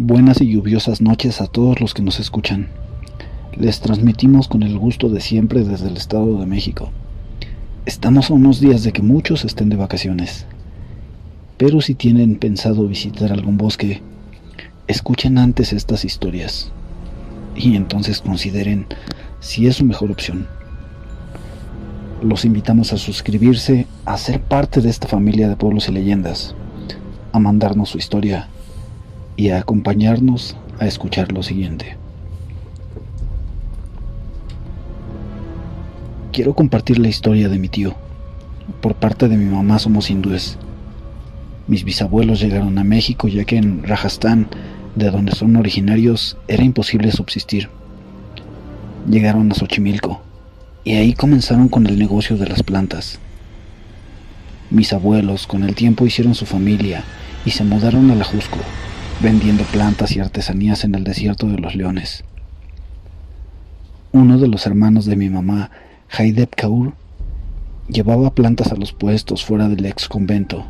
Buenas y lluviosas noches a todos los que nos escuchan. Les transmitimos con el gusto de siempre desde el Estado de México. Estamos a unos días de que muchos estén de vacaciones, pero si tienen pensado visitar algún bosque, escuchen antes estas historias y entonces consideren si es su mejor opción. Los invitamos a suscribirse, a ser parte de esta familia de pueblos y leyendas, a mandarnos su historia y a acompañarnos a escuchar lo siguiente. Quiero compartir la historia de mi tío. Por parte de mi mamá somos hindúes. Mis bisabuelos llegaron a México ya que en Rajastán, de donde son originarios, era imposible subsistir. Llegaron a Xochimilco y ahí comenzaron con el negocio de las plantas. Mis abuelos con el tiempo hicieron su familia y se mudaron a la Jusco, vendiendo plantas y artesanías en el desierto de los Leones. Uno de los hermanos de mi mamá, Haideb Kaur, llevaba plantas a los puestos fuera del ex convento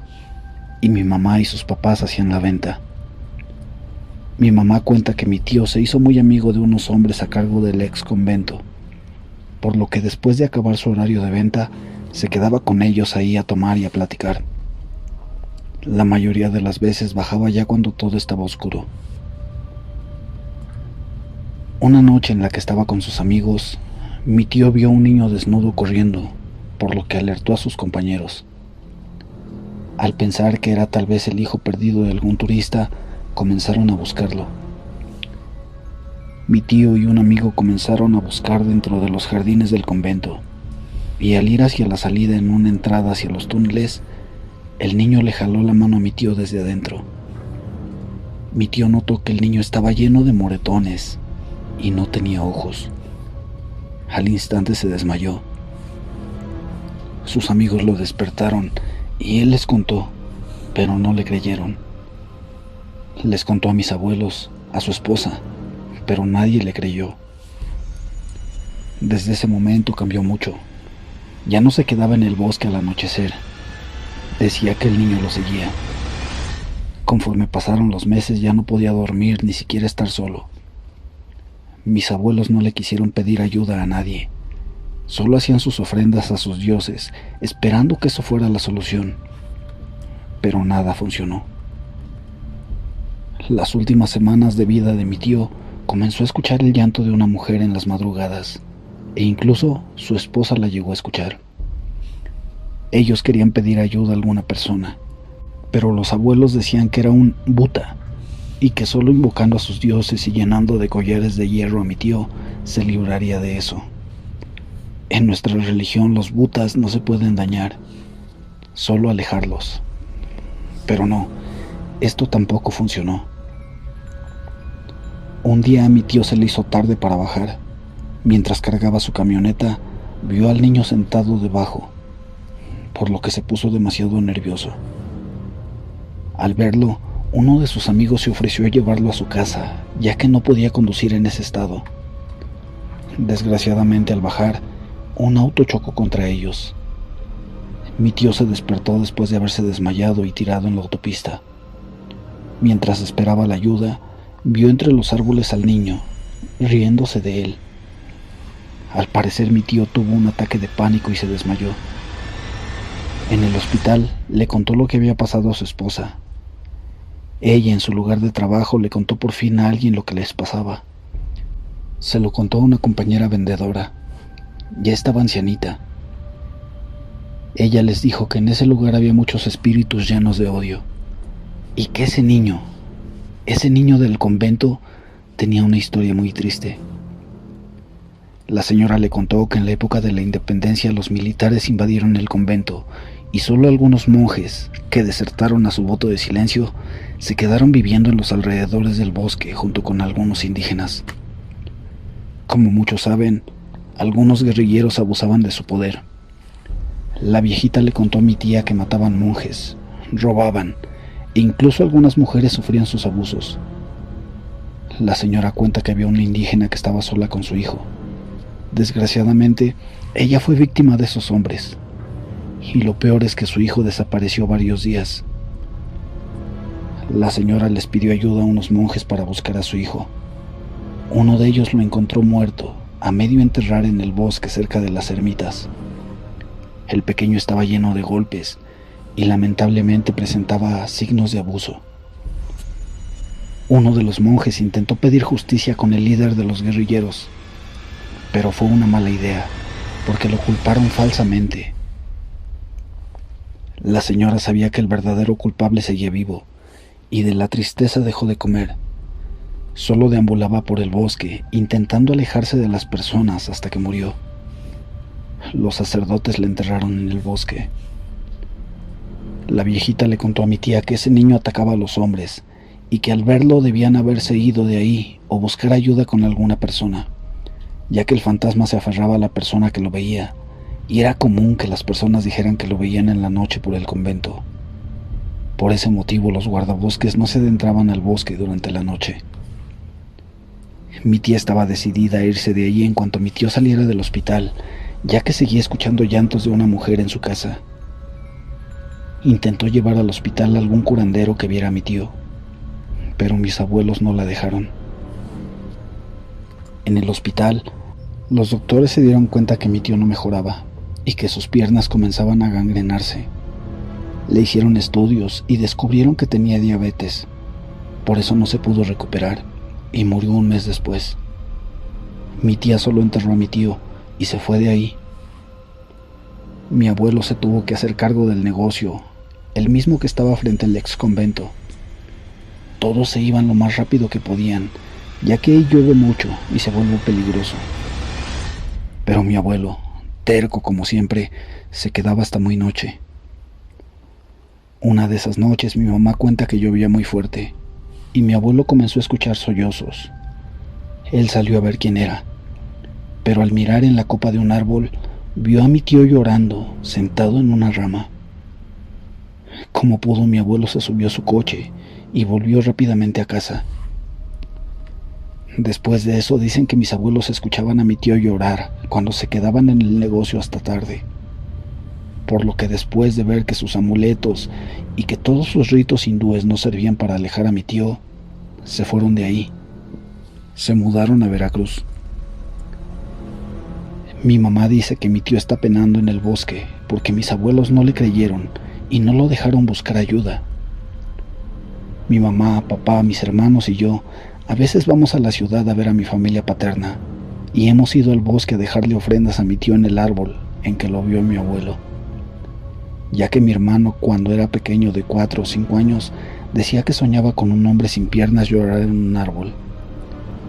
y mi mamá y sus papás hacían la venta. Mi mamá cuenta que mi tío se hizo muy amigo de unos hombres a cargo del ex convento, por lo que después de acabar su horario de venta se quedaba con ellos ahí a tomar y a platicar. La mayoría de las veces bajaba ya cuando todo estaba oscuro. Una noche en la que estaba con sus amigos, mi tío vio a un niño desnudo corriendo, por lo que alertó a sus compañeros. Al pensar que era tal vez el hijo perdido de algún turista, comenzaron a buscarlo. Mi tío y un amigo comenzaron a buscar dentro de los jardines del convento, y al ir hacia la salida en una entrada hacia los túneles, el niño le jaló la mano a mi tío desde adentro. Mi tío notó que el niño estaba lleno de moretones y no tenía ojos. Al instante se desmayó. Sus amigos lo despertaron y él les contó, pero no le creyeron. Les contó a mis abuelos, a su esposa, pero nadie le creyó. Desde ese momento cambió mucho. Ya no se quedaba en el bosque al anochecer. Decía que el niño lo seguía. Conforme pasaron los meses ya no podía dormir ni siquiera estar solo. Mis abuelos no le quisieron pedir ayuda a nadie. Solo hacían sus ofrendas a sus dioses, esperando que eso fuera la solución. Pero nada funcionó. Las últimas semanas de vida de mi tío comenzó a escuchar el llanto de una mujer en las madrugadas, e incluso su esposa la llegó a escuchar. Ellos querían pedir ayuda a alguna persona, pero los abuelos decían que era un buta, y que solo invocando a sus dioses y llenando de collares de hierro a mi tío se libraría de eso. En nuestra religión los butas no se pueden dañar, solo alejarlos. Pero no, esto tampoco funcionó. Un día a mi tío se le hizo tarde para bajar. Mientras cargaba su camioneta, vio al niño sentado debajo, por lo que se puso demasiado nervioso. Al verlo, uno de sus amigos se ofreció a llevarlo a su casa, ya que no podía conducir en ese estado. Desgraciadamente, al bajar, un auto chocó contra ellos. Mi tío se despertó después de haberse desmayado y tirado en la autopista. Mientras esperaba la ayuda, vio entre los árboles al niño, riéndose de él. Al parecer mi tío tuvo un ataque de pánico y se desmayó. En el hospital le contó lo que había pasado a su esposa. Ella en su lugar de trabajo le contó por fin a alguien lo que les pasaba. Se lo contó a una compañera vendedora. Ya estaba ancianita. Ella les dijo que en ese lugar había muchos espíritus llenos de odio, y que ese niño del convento, tenía una historia muy triste. La señora le contó que en la época de la independencia los militares invadieron el convento y solo algunos monjes, que desertaron a su voto de silencio, se quedaron viviendo en los alrededores del bosque junto con algunos indígenas. Como muchos saben, algunos guerrilleros abusaban de su poder. La viejita le contó a mi tía que mataban monjes, robaban, e incluso algunas mujeres sufrían sus abusos. La señora cuenta que había una indígena que estaba sola con su hijo. Desgraciadamente, ella fue víctima de esos hombres, y lo peor es que su hijo desapareció varios días. La señora les pidió ayuda a unos monjes para buscar a su hijo. Uno de ellos lo encontró muerto, a medio enterrar en el bosque cerca de las ermitas. El pequeño estaba lleno de golpes y lamentablemente presentaba signos de abuso. Uno de los monjes intentó pedir justicia con el líder de los guerrilleros, pero fue una mala idea, porque lo culparon falsamente. La señora sabía que el verdadero culpable seguía vivo, y de la tristeza dejó de comer. Solo deambulaba por el bosque, intentando alejarse de las personas hasta que murió. Los sacerdotes le enterraron en el bosque. La viejita le contó a mi tía que ese niño atacaba a los hombres, y que al verlo debían haberse ido de ahí o buscar ayuda con alguna persona, ya que el fantasma se aferraba a la persona que lo veía, y era común que las personas dijeran que lo veían en la noche por el convento. Por ese motivo los guardabosques no se adentraban al bosque durante la noche. Mi tía estaba decidida a irse de allí en cuanto mi tío saliera del hospital, ya que seguía escuchando llantos de una mujer en su casa. Intentó llevar al hospital a algún curandero que viera a mi tío, pero mis abuelos no la dejaron. En el hospital, los doctores se dieron cuenta que mi tío no mejoraba y que sus piernas comenzaban a gangrenarse. Le hicieron estudios y descubrieron que tenía diabetes. Por eso no se pudo recuperar y murió un mes después. Mi tía solo enterró a mi tío y se fue de ahí. Mi abuelo se tuvo que hacer cargo del negocio, el mismo que estaba frente al ex convento. Todos se iban lo más rápido que podían, ya que ahí llueve mucho y se vuelve peligroso. Pero mi abuelo, terco como siempre, se quedaba hasta muy noche. Una de esas noches mi mamá cuenta que llovía muy fuerte y mi abuelo comenzó a escuchar sollozos. Él salió a ver quién era, pero al mirar en la copa de un árbol vio a mi tío llorando, sentado en una rama. Como pudo, mi abuelo se subió a su coche y volvió rápidamente a casa. Después de eso dicen que mis abuelos escuchaban a mi tío llorar cuando se quedaban en el negocio hasta tarde, por lo que después de ver que sus amuletos y que todos sus ritos hindúes no servían para alejar a mi tío, se fueron de ahí. Se mudaron a Veracruz. Mi mamá dice que mi tío está penando en el bosque porque mis abuelos no le creyeron y no lo dejaron buscar ayuda. Mi mamá, papá, mis hermanos y yo a veces vamos a la ciudad a ver a mi familia paterna y hemos ido al bosque a dejarle ofrendas a mi tío en el árbol en que lo vio mi abuelo, ya que mi hermano, cuando era pequeño de 4 o 5 años, decía que soñaba con un hombre sin piernas llorar en un árbol,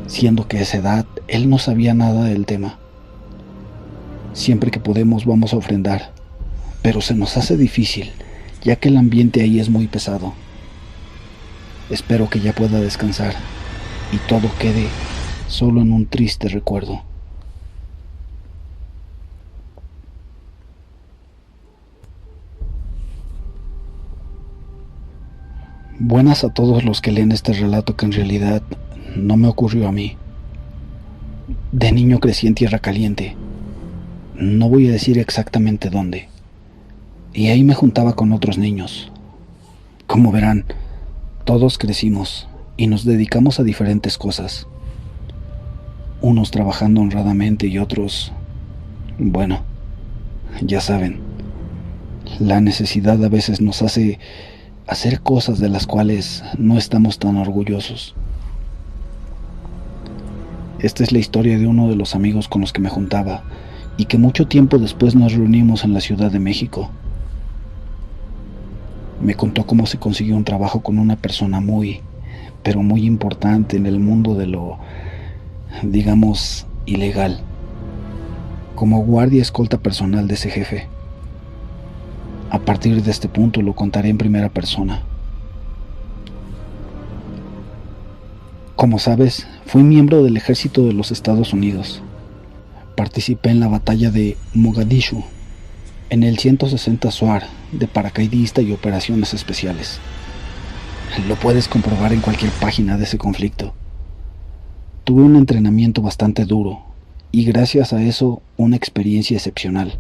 siendo que a esa edad él no sabía nada del tema. Siempre que podemos vamos a ofrendar, pero se nos hace difícil, ya que el ambiente ahí es muy pesado. Espero que ya pueda descansar y todo quede solo en un triste recuerdo. Buenas a todos los que leen este relato que en realidad no me ocurrió a mí. De niño crecí en Tierra Caliente. No voy a decir exactamente dónde. Y ahí me juntaba con otros niños. Como verán, todos crecimos y nos dedicamos a diferentes cosas. Unos trabajando honradamente y otros, bueno, ya saben, la necesidad a veces nos hace hacer cosas de las cuales no estamos tan orgullosos. Esta es la historia de uno de los amigos con los que me juntaba y que mucho tiempo después nos reunimos en la Ciudad de México. Me contó cómo se consiguió un trabajo con una persona muy, pero muy importante en el mundo de lo, digamos, ilegal, como guardia escolta personal de ese jefe. A partir de este punto lo contaré en primera persona. Como sabes, fui miembro del ejército de los Estados Unidos. Participé en la batalla de Mogadishu, en el 160 SWAT de paracaidista y operaciones especiales. Lo puedes comprobar en cualquier página de ese conflicto. Tuve un entrenamiento bastante duro y gracias a eso una experiencia excepcional.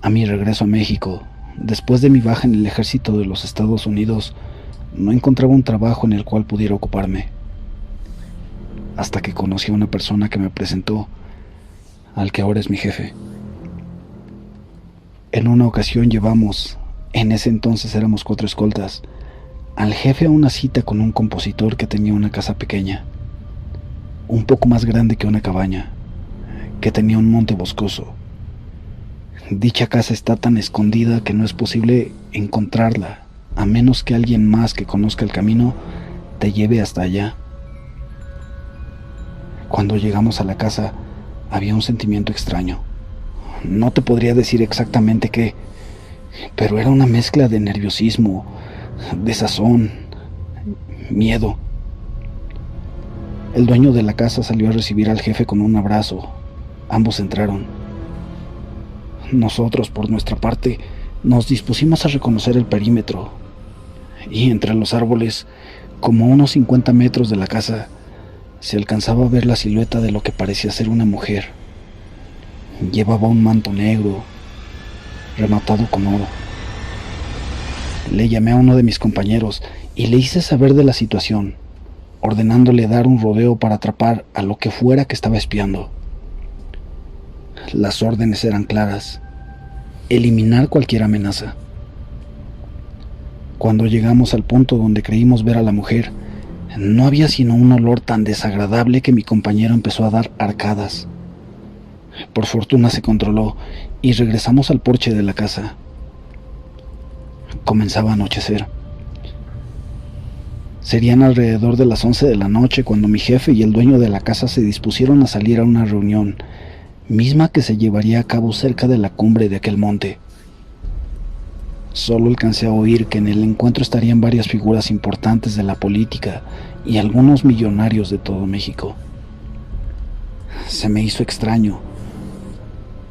A mi regreso a México, después de mi baja en el ejército de los Estados Unidos, no encontraba un trabajo en el cual pudiera ocuparme, hasta que conocí a una persona que me presentó al que ahora es mi jefe. En una ocasión llevamos, en ese entonces éramos 4 escoltas, al jefe a una cita con un compositor que tenía una casa pequeña, un poco más grande que una cabaña, que tenía un monte boscoso. Dicha casa está tan escondida que no es posible encontrarla, a menos que alguien más que conozca el camino te lleve hasta allá. Cuando llegamos a la casa, había un sentimiento extraño. No te podría decir exactamente qué, pero era una mezcla de nerviosismo, desazón, miedo. El dueño de la casa salió a recibir al jefe con un abrazo. Ambos entraron. Nosotros, por nuestra parte, nos dispusimos a reconocer el perímetro, y entre los árboles, como a unos 50 metros de la casa, se alcanzaba a ver la silueta de lo que parecía ser una mujer. Llevaba un manto negro, rematado con oro. Le llamé a uno de mis compañeros y le hice saber de la situación, ordenándole dar un rodeo para atrapar a lo que fuera que estaba espiando. Las órdenes eran claras: eliminar cualquier amenaza. Cuando llegamos al punto donde creímos ver a la mujer, no había sino un olor tan desagradable que mi compañero empezó a dar arcadas. Por fortuna se controló y regresamos al porche de la casa. Comenzaba a anochecer. Serían alrededor de las 11 de la noche cuando mi jefe y el dueño de la casa se dispusieron a salir a una reunión, misma que se llevaría a cabo cerca de la cumbre de aquel monte. Solo alcancé a oír que en el encuentro estarían varias figuras importantes de la política y algunos millonarios de todo México. Se me hizo extraño.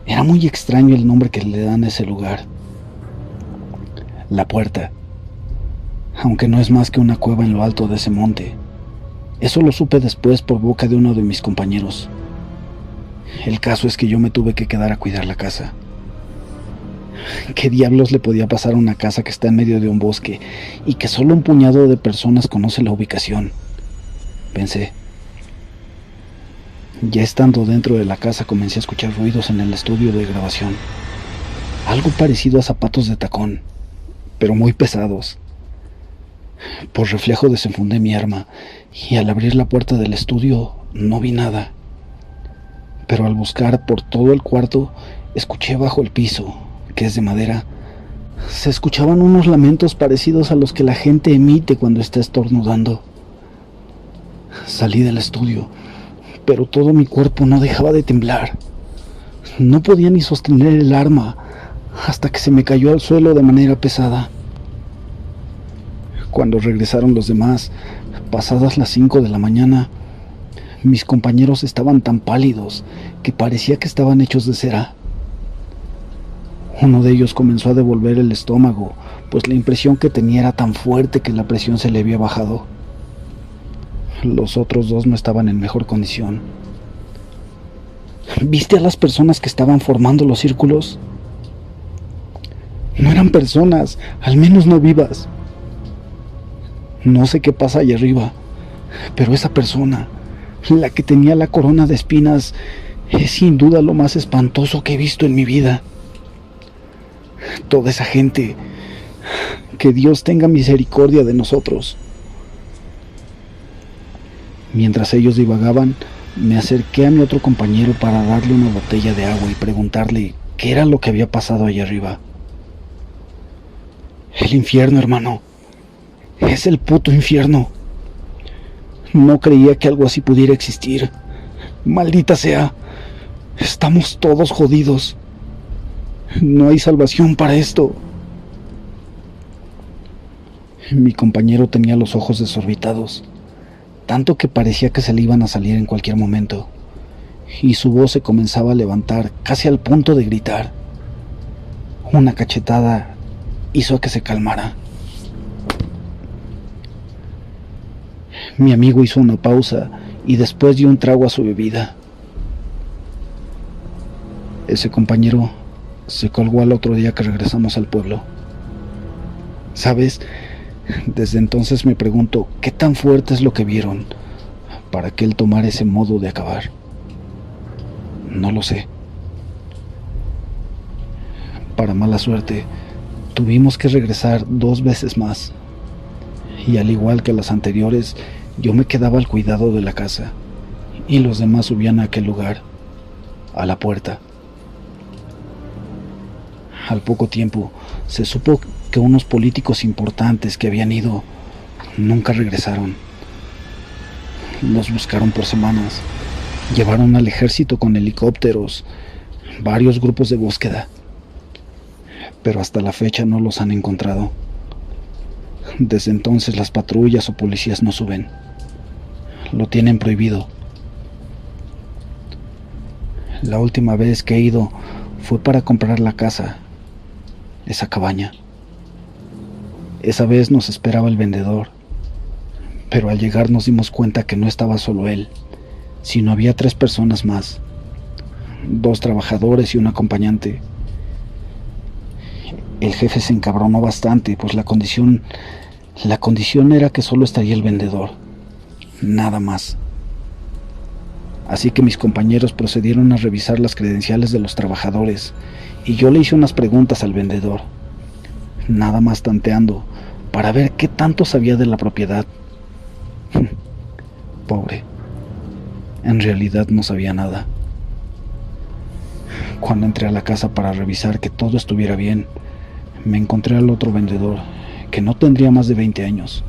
Era muy extraño el nombre que le dan a ese lugar. La Puerta, aunque no es más que una cueva en lo alto de ese monte. Eso lo supe después por boca de uno de mis compañeros. El caso es que yo me tuve que quedar a cuidar la casa. ¿Qué diablos le podía pasar a una casa que está en medio de un bosque y que solo un puñado de personas conoce la ubicación?, pensé. Ya estando dentro de la casa comencé a escuchar ruidos en el estudio de grabación. Algo parecido a zapatos de tacón, pero muy pesados. Por reflejo desenfundé mi arma y al abrir la puerta del estudio no vi nada. Pero al buscar por todo el cuarto, escuché bajo el piso, que es de madera, se escuchaban unos lamentos parecidos a los que la gente emite cuando está estornudando. Salí del estudio, pero todo mi cuerpo no dejaba de temblar. No podía ni sostener el arma hasta que se me cayó al suelo de manera pesada. Cuando regresaron los demás, pasadas las 5 de la mañana, mis compañeros estaban tan pálidos que parecía que estaban hechos de cera. Uno de ellos comenzó a devolver el estómago, pues la impresión que tenía era tan fuerte que la presión se le había bajado. Los otros 2 no estaban en mejor condición. ¿Viste a las personas que estaban formando los círculos? No eran personas, al menos no vivas. No sé qué pasa allá arriba, pero esa persona, la que tenía la corona de espinas, es sin duda lo más espantoso que he visto en mi vida. Toda esa gente, que Dios tenga misericordia de nosotros. Mientras ellos divagaban, me acerqué a mi otro compañero para darle una botella de agua y preguntarle qué era lo que había pasado allá arriba. El infierno, hermano. Es el puto infierno. No creía que algo así pudiera existir. Maldita sea. Estamos todos jodidos. No hay salvación para esto. Mi compañero tenía los ojos desorbitados, tanto que parecía que se le iban a salir en cualquier momento, y su voz se comenzaba a levantar casi al punto de gritar. Una cachetada hizo que se calmara. Mi amigo hizo una pausa y después dio un trago a su bebida. Ese compañero se colgó al otro día que regresamos al pueblo. ¿Sabes? Desde entonces me pregunto qué tan fuerte es lo que vieron para que él tomara ese modo de acabar. No lo sé. Para mala suerte, tuvimos que regresar 2 veces más. Y al igual que las anteriores, yo me quedaba al cuidado de la casa y los demás subían a aquel lugar, a la puerta. Al poco tiempo, se supo que unos políticos importantes que habían ido nunca regresaron. Los buscaron por semanas, llevaron al ejército con helicópteros, varios grupos de búsqueda, pero hasta la fecha no los han encontrado. Desde entonces las patrullas o policías no suben. Lo tienen prohibido. La última vez que he ido fue para comprar la casa, esa cabaña. Esa vez nos esperaba el vendedor, pero al llegar nos dimos cuenta que no estaba solo él, sino había 3 personas más, 2 trabajadores y un acompañante. El jefe se encabronó bastante, pues la condición era que solo estaría el vendedor, nada más. Así que mis compañeros procedieron a revisar las credenciales de los trabajadores y yo le hice unas preguntas al vendedor, nada más tanteando, para ver qué tanto sabía de la propiedad. Pobre, en realidad no sabía nada. Cuando entré a la casa para revisar que todo estuviera bien, me encontré al otro vendedor, que no tendría más de 20 años.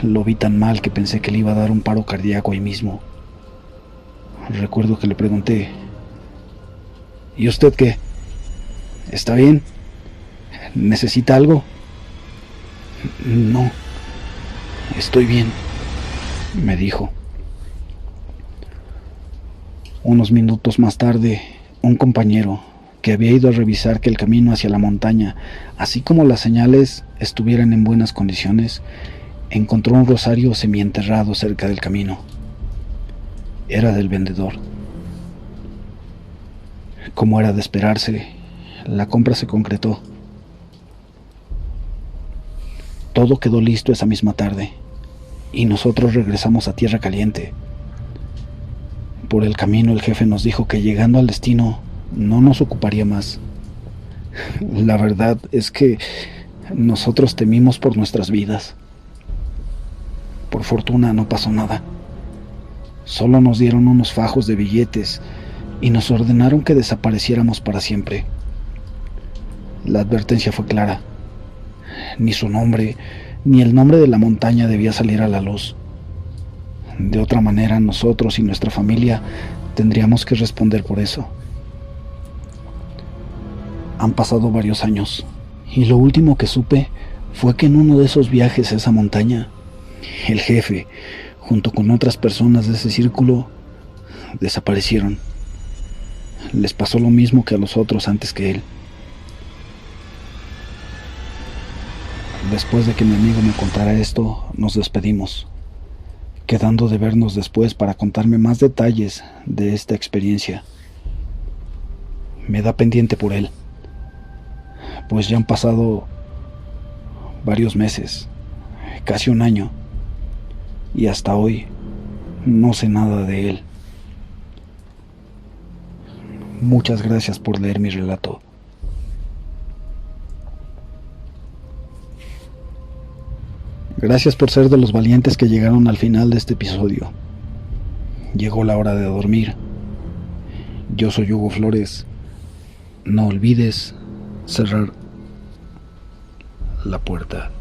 Lo vi tan mal que pensé que le iba a dar un paro cardíaco ahí mismo. Recuerdo que le pregunté: ¿y usted qué? ¿Está bien? ¿Necesita algo? No, estoy bien, me dijo. Unos minutos más tarde, un compañero, que había ido a revisar que el camino hacia la montaña, así como las señales, estuvieran en buenas condiciones, encontró un rosario semienterrado cerca del camino. Era del vendedor. Como era de esperarse, la compra se concretó. Todo quedó listo esa misma tarde, y nosotros regresamos a Tierra Caliente. Por el camino el jefe nos dijo que llegando al destino no nos ocuparía más. La verdad es que nosotros temimos por nuestras vidas. Por fortuna no pasó nada. Solo nos dieron unos fajos de billetes y nos ordenaron que desapareciéramos para siempre. La advertencia fue clara. Ni su nombre, ni el nombre de la montaña debía salir a la luz. De otra manera, nosotros y nuestra familia tendríamos que responder por eso. Han pasado varios años, y lo último que supe fue que en uno de esos viajes a esa montaña, el jefe, junto con otras personas de ese círculo, desaparecieron. Les pasó lo mismo que a los otros antes que él. Después de que mi amigo me contara esto, nos despedimos, quedando de vernos después para contarme más detalles de esta experiencia. Me da pendiente por él, pues ya han pasado varios meses, casi un año, y hasta hoy no sé nada de él. Muchas gracias por leer mi relato. Gracias por ser de los valientes que llegaron al final de este episodio. Llegó la hora de dormir. Yo soy Hugo Flores. No olvides cerrar la puerta.